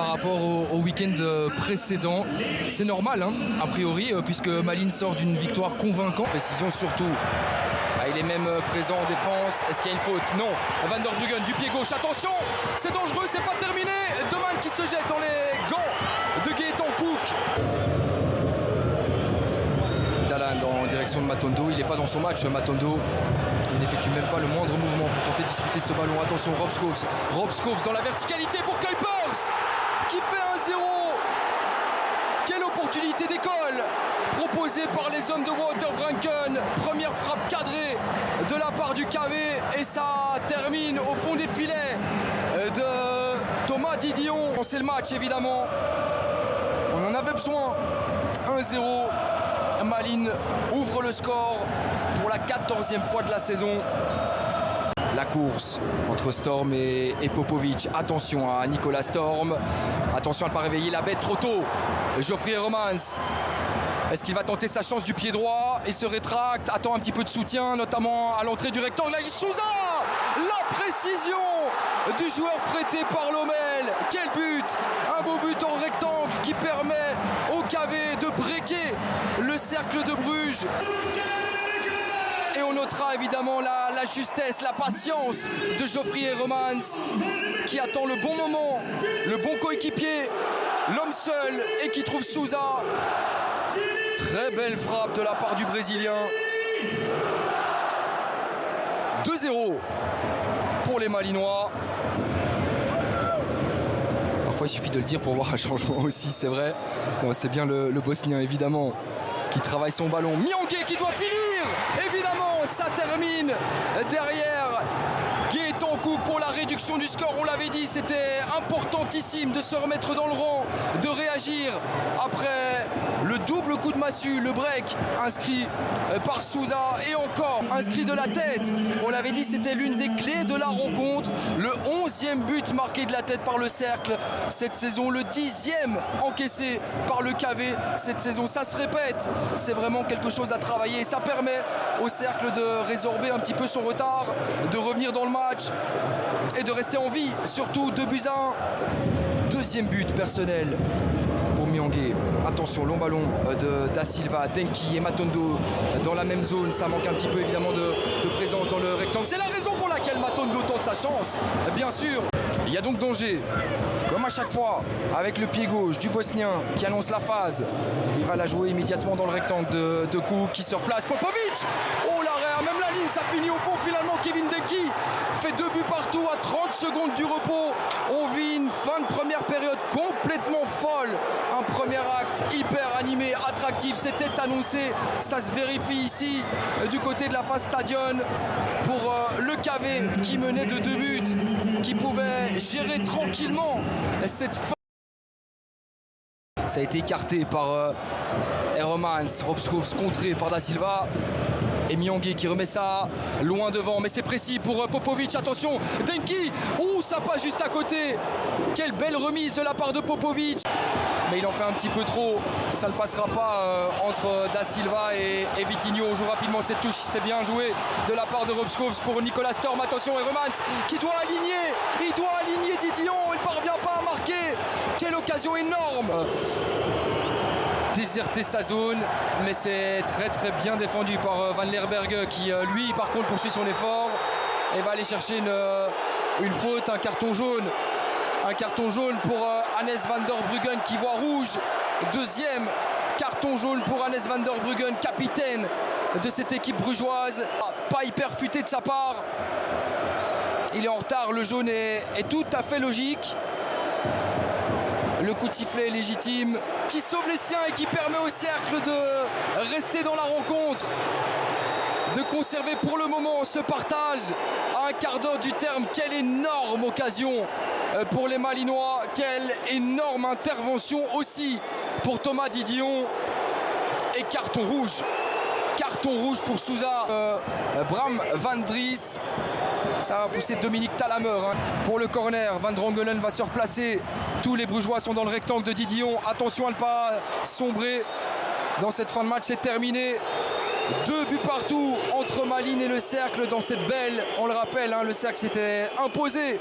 par rapport au week-end précédent. C'est normal, hein, a priori, puisque Malines sort d'une victoire convaincante. Précision surtout. Ah, il est même présent en défense. Est-ce qu'il y a une faute? Non. Van der Bruggen du pied gauche. Attention, c'est dangereux, c'est pas terminé. Doman qui se jette dans les gants de Gaëtan Cook. Dalan en direction de Matondo. Il n'est pas dans son match, Matondo. Il n'effectue même pas le moindre mouvement pour tenter de disputer ce ballon. Attention, Rob Schoofs. Rob Schoofs dans la verticalité pour Kuipers qui fait 1-0. Quelle opportunité d'école proposée par les hommes de Watervranken. Première frappe cadrée de la part du KV et ça termine au fond des filets de Thomas Didion. C'est le match évidemment. On en avait besoin. 1-0. Malines ouvre le score pour la 14e fois de la saison. La course entre Storm et Popovic. Attention à Nicolas Storm. Attention à ne pas réveiller la bête trop tôt. Geoffrey Romans. Est-ce qu'il va tenter sa chance du pied droit? Il se rétracte, attend un petit peu de soutien, notamment à l'entrée du rectangle. Là, Souza! La précision du joueur prêté par Lommel. Quel but! Un beau but en rectangle qui permet au KV de breaker le cercle de Bruges. Et on notera évidemment la justesse, la patience de Geoffrey Romans qui attend le bon moment, le bon coéquipier, l'homme seul et qui trouve Souza. Très belle frappe de la part du Brésilien. 2-0 pour les Malinois. Parfois il suffit de le dire pour voir un changement aussi, c'est vrai. Non, c'est bien le Bosnien évidemment qui travaille son ballon. Miangué qui doit finir. Évidemment, ça termine derrière Gaëtan Cook pour la réduction du score. On l'avait dit, c'était importantissime de se remettre dans le rang, de réagir après le double coup de massue, le break inscrit par Souza et encore inscrit de la tête. On l'avait dit, c'était l'une des clés de la rencontre. Le 11e but marqué de la tête par le cercle cette saison, le 10e encaissé par le KV cette saison. Ça se répète, c'est vraiment quelque chose à travailler. Ça permet au cercle de résorber un petit peu son retard, de revenir dans le match et de rester en vie, surtout 2-1. Deuxième but personnel pour Miangué. Attention, long ballon de Da Silva, Denki et Matondo dans la même zone. Ça manque un petit peu évidemment de présence dans le rectangle. C'est la raison pour laquelle Matondo tente sa chance, bien sûr. Il y a donc danger, comme à chaque fois, avec le pied gauche du Bosnien qui annonce la phase. Il va la jouer immédiatement dans le rectangle de Cook qui se replace. Popovic! Oh l'arrêt, même la ligne, ça finit au fond finalement. Kevin Denki fait 2 buts partout à 30 secondes du repos. On vit une fin de première période complètement folle. Un premier acte hyper animé, attractif, c'était annoncé. Ça se vérifie ici du côté de la phase stadion pour le KV qui menait de 2 buts, qui pouvait gérer tranquillement cette fin. Ça a été écarté par Hermans, Rob Schoofs contré par Da Silva. Et Miangué qui remet ça loin devant, mais c'est précis pour Popovic. Attention, Denki, ouh, ça passe juste à côté. Quelle belle remise de la part de Popovic. Mais il en fait un petit peu trop. Ça ne passera pas entre Da Silva et Vitinho. On joue rapidement cette touche, c'est bien joué de la part de Rob Schoofs pour Nicolas Storm. Attention, Hermans qui doit aligner. Il doit aligner Didion, il ne parvient pas à marquer. Quelle occasion énorme. Déserter sa zone, mais c'est très bien défendu par Van Lerberg qui lui par contre poursuit son effort et va aller chercher une faute, un carton jaune pour Hannes Van der Bruggen qui voit rouge. Deuxième carton jaune pour Hannes Van der Bruggen, capitaine de cette équipe brugeoise. Pas hyper futé de sa part, il est en retard, le jaune est tout à fait logique. Le coup de sifflet est légitime, qui sauve les siens et qui permet au cercle de rester dans la rencontre, de conserver pour le moment ce partage à un quart d'heure du terme. Quelle énorme occasion pour les Malinois, quelle énorme intervention aussi pour Thomas Didion. Et carton rouge pour Souza. Bram Van Dries. Ça va pousser Dominique Thalhammer pour le corner. Van Drongelen va se replacer. Tous les Brugeois sont dans le rectangle de Didion. Attention à ne pas sombrer dans cette fin de match. C'est terminé. 2 buts partout entre Malines et le cercle dans cette belle. On le rappelle, le cercle s'était imposé.